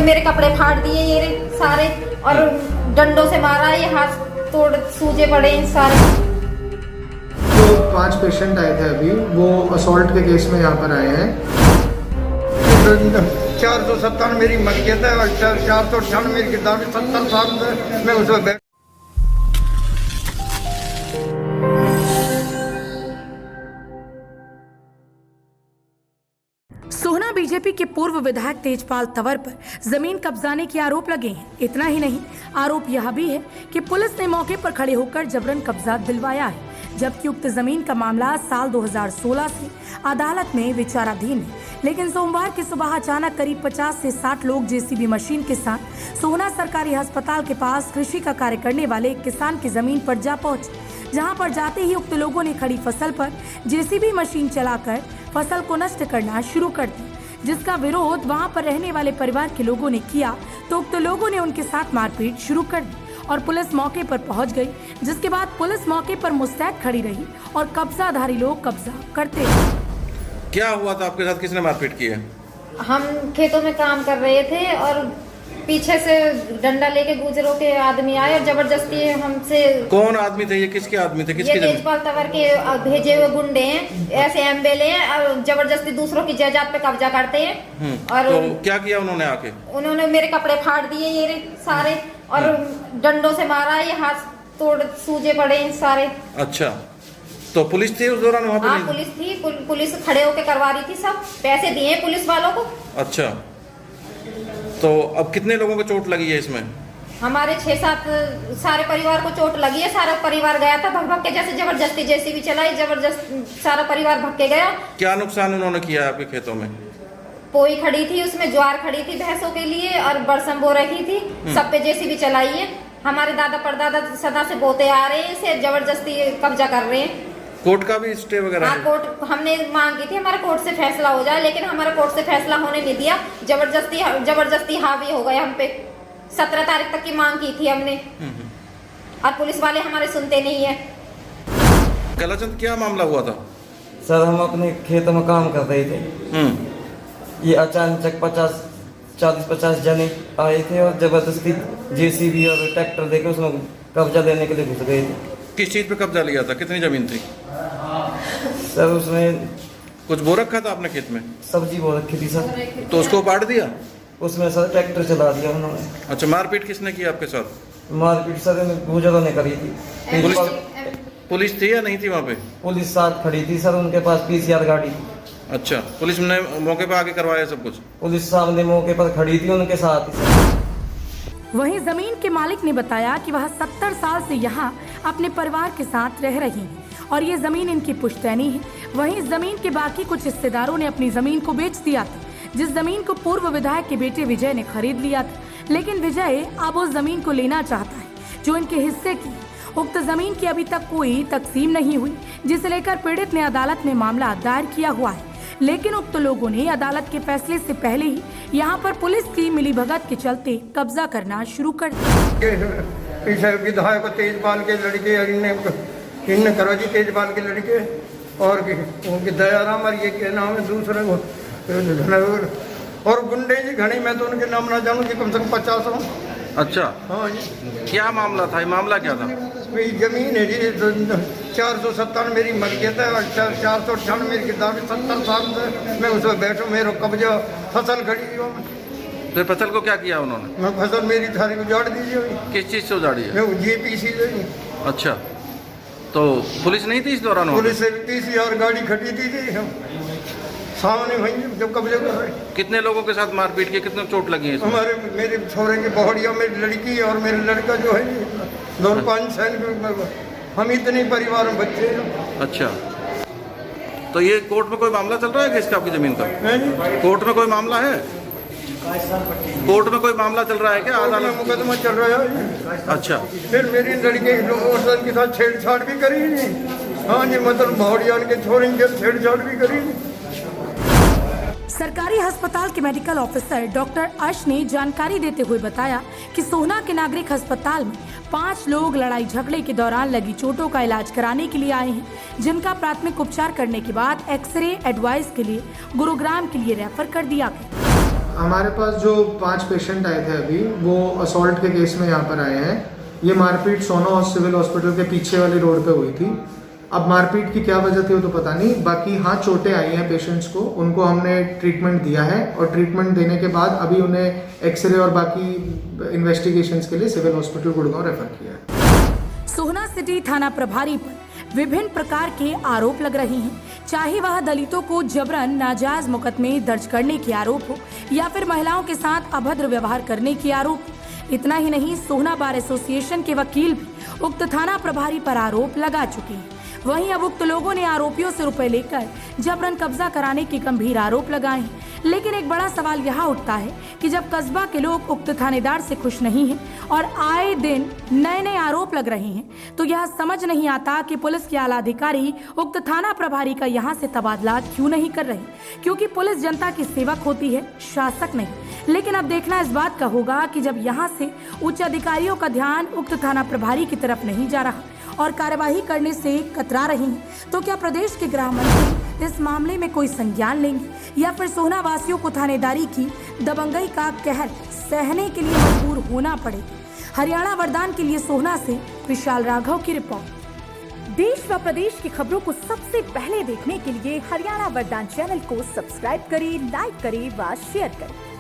मेरे कपड़े फाड़ दिए ये सारे और डंडों से मारा, ये हाथ तोड़ सूजे पड़े इन सारे। तो 5 पेशेंट आए थे अभी, वो असॉल्ट के केस में यहाँ पर आए हैं। 497 मेरी मलकियत है और 498 मेरी किताब 70 साल से मैं उसमें बैठ। सोहना बीजेपी के पूर्व विधायक तेजपाल तंवर पर जमीन कब्जाने के आरोप लगे हैं। इतना ही नहीं, आरोप यह भी है कि पुलिस ने मौके पर खड़े होकर जबरन कब्जा दिलवाया है, जबकि उक्त जमीन का मामला साल 2016 से अदालत में विचाराधीन है। लेकिन सोमवार की सुबह अचानक करीब 50 से 60 लोग जेसीबी मशीन के साथ सोहना सरकारी अस्पताल के पास कृषि का कार्य करने वाले एक किसान की जमीन पर जा पहुंचे, जहां पर जाते ही उक्त लोगों ने खड़ी फसल पर जेसीबी मशीन चलाकर फसल को नष्ट करना शुरू कर दी, जिसका विरोध वहां पर रहने वाले परिवार के लोगों ने किया तो उक्त लोगों ने उनके साथ मारपीट शुरू कर दी और पुलिस मौके पर पहुंच गई, जिसके बाद पुलिस मौके पर मुस्तैद खड़ी रही और कब्जाधारी लोग कब्जा करते रहे। क्या हुआ था आपके साथ, किसने मारपीट की है? हम खेतों में काम कर रहे थे और पीछे से डंडा लेके गुजरों के आदमी आए और जबरदस्ती हमसे। कौन आदमी थे ये, किसके आदमी थे, किसकी ये जमीन? तेजपाल तंवर के भेजे हुए गुंडे हैं, ऐसे एमएलए हैं और जबरदस्ती दूसरों की जायदाद पे कब्जा करते हैं। और तो क्या किया उन्होंने आके? उन्होंने मेरे कपड़े फाड़ दिए ये सारे और डंडों से मारा, ये हाथ तोड़ सूजे पड़े इन सारे। अच्छा, तो पुलिस थी उस दौरान वहाँ पे? हाँ पुलिस थी, पुलिस खड़े होके करवा रही थी, सब पैसे दिए पुलिस वालों को। अच्छा, तो अब कितने लोगों को चोट लगी है इसमें? हमारे 6-7 सारे परिवार को चोट लगी है। सारा परिवार गया था भग भग के, जैसे जबरदस्ती जेसीबी चलाई, जबरदस्त सारा परिवार भग के गया। क्या नुकसान उन्होंने किया आपके खेतों में? पोई खड़ी थी, उसमें ज्वार खड़ी थी भैंसों के लिए और बरसम बो रखी थी, सब पे जेसीबी चलाई है। हमारे दादा परदादा सदा से बोते आ रहे हैं, इसे जबरदस्ती कब्जा कर रहे हैं। कोर्ट का भी स्टे वगैरह? हाँ, कोर्ट हमने मांग की थी हमारा कोर्ट से फैसला हो जाए, लेकिन हमारा कोर्ट से फैसला होने नहीं दिया। जबरदस्ती हावी हो गए हम पे। 17 तारीख तक की मांग की थी हमने और पुलिस वाले हमारे सुनते नहीं है। कलाचंद, क्या मामला हुआ था? सर, हम अपने खेत में काम कर रहे थे। ये अचानक 40-50 जने आए थे और जबरदस्ती जेसीबी और ट्रैक्टर देके उसमें कब्जा लेने के लिए घुस गए थे। किस चीज पे कब्जा लिया था, कितनी जमीन थी? सर, उसमें कुछ बो रखा था आपने खेत में? सब्जी बो रखी थी सर। तो उसको पाट दिया? उसमें सर ट्रैक्टर चला दिया उन्होंने। अच्छा, मारपीट किसने की आपके साथ? मारपीट सर गुजरों ने करी थी। पुलिस थी या नहीं थी वहाँ पे? पुलिस साथ खड़ी थी सर, उनके पास पीसीआर गाड़ी थी। अच्छा, पुलिस ने मौके पर आके करवाया सब कुछ? पुलिस सामने मौके पर खड़ी थी उनके साथ ही सर। वहीं जमीन के मालिक ने बताया कि वह 70 साल से यहाँ अपने परिवार के साथ रह रही हैं और ये जमीन इनकी पुश्तैनी है। वहीं इस जमीन के बाकी कुछ हिस्सेदारों ने अपनी जमीन को बेच दिया था, जिस जमीन को पूर्व विधायक के बेटे विजय ने खरीद लिया था, लेकिन विजय अब उस जमीन को लेना चाहता है जो इनके हिस्से की। उक्त जमीन की अभी तक कोई तकसीम नहीं हुई, जिसे लेकर पीड़ित ने अदालत में मामला दायर किया हुआ है, लेकिन उक्त लोगों ने अदालत के फैसले से पहले ही यहाँ पर पुलिस की मिलीभगत के चलते कब्जा करना शुरू कर दिया। विधायक तेजपाल के लड़के इनने करो जी, तेजपाल के लड़के और उनके दयाराम और ये क्या नाम है दूसरे को, और गुंडे जी घनी, मैं तो उनके नाम ना जानूँ जी, कम से कम 50 हूँ। अच्छा, हाँ जी। क्या मामला था, ये मामला क्या था? मेरी जमीन है जी, 497 मेरी मलकियत है और 498 मेरी किताब 70 साल से मैं उसमें बैठूँ, मेरा कब्जा फसल खड़ी हो। तो फसल को क्या किया उन्होंने? मैं फसल मेरी थारी उजाड़ दीजिए। किस चीज से उजाड़ी है? मैं जेपीसी से। अच्छा, तो पुलिस नहीं थी इस दौरान? पुलिस से पीसीआर गाड़ी खड़ी थी हम सामने वहीं जब कब्जे कर रहे। कितने लोगों के साथ मारपीट की, कितने चोट लगी है? हमारे मेरे छोरे की बहड़िया, मेरी लड़की और मेरे लड़का जो है दोनों 5 साल, हम इतने परिवार में बच्चे हैं। अच्छा, तो ये कोर्ट में कोई मामला चल रहा है किसका, आपकी जमीन का? कोर्ट में कोई मामला है? कोर्ट में कोई मामला चल रहा है क्या? अदालत मुकदमा चल रहा है। अच्छा, फिर मेरी लड़के लोग के साथ छेड़छाड़ भी करी। हाँ जी, मतलब बहड़िया के छोरे के छेड़छाड़ भी करी। सरकारी अस्पताल के मेडिकल ऑफिसर डॉक्टर अर्श ने जानकारी देते हुए बताया कि सोहना के नागरिक अस्पताल में 5 लोग लड़ाई झगड़े के दौरान लगी चोटों का इलाज कराने के लिए आए हैं, जिनका प्राथमिक उपचार करने के बाद एक्सरे एडवाइस के लिए गुरुग्राम के लिए रेफर कर दिया गया। हमारे पास जो 5 पेशेंट आए थे अभी, वो असॉल्ट के केस में यहाँ पर आए हैं। ये मारपीट सोनो सिविल हॉस्पिटल के पीछे वाली रोड पे हुई थी। अब मारपीट की क्या वजह थी वो तो पता नहीं, बाकी हाँ चोटें आई हैं पेशेंट्स को, उनको हमने ट्रीटमेंट दिया है और ट्रीटमेंट देने के बाद अभी उन्हें एक्सरे और बाकी इन्वेस्टिगेशंस के लिए सिविल हॉस्पिटल गुड़गांव रेफर किया है। सोहना सिटी थाना प्रभारी पर विभिन्न प्रकार के आरोप लग रहे हैं, चाहे वह दलितों को जबरन नाजायज मुकदमे दर्ज करने के आरोप हो या फिर महिलाओं के साथ अभद्र व्यवहार करने के आरोप। इतना ही नहीं, सोहना बार एसोसिएशन के वकील भी उक्त थाना प्रभारी पर आरोप लगा चुके हैं। वहीं अब उक्त लोगों ने आरोपियों से रुपए लेकर जबरन कब्जा कराने के गंभीर आरोप लगाए हैं। लेकिन एक बड़ा सवाल यहाँ उठता है कि जब कस्बा के लोग उक्त थानेदार से खुश नहीं हैं और आए दिन नए नए आरोप लग रहे हैं, तो यह समझ नहीं आता कि पुलिस के आला अधिकारी उक्त थाना प्रभारी का यहाँ से तबादला क्यों नहीं कर रहे, क्योंकि पुलिस जनता की सेवक होती है, शासक नहीं। लेकिन अब देखना इस बात का होगा कि जब यहाँ से उच्च अधिकारियों का ध्यान उक्त थाना प्रभारी की तरफ नहीं जा रहा और कार्यवाही करने से कतरा रही हैं, तो क्या प्रदेश के गृह मंत्री इस मामले में कोई संज्ञान लेंगे या फिर सोहना वासियों को थानेदारी की दबंगई का कहर सहने के लिए मजबूर होना पड़ेगा। हरियाणा वरदान के लिए सोहना से विशाल राघव की रिपोर्ट। देश व प्रदेश की खबरों को सबसे पहले देखने के लिए हरियाणा वरदान चैनल को सब्सक्राइब करें, लाइक करें व शेयर करें।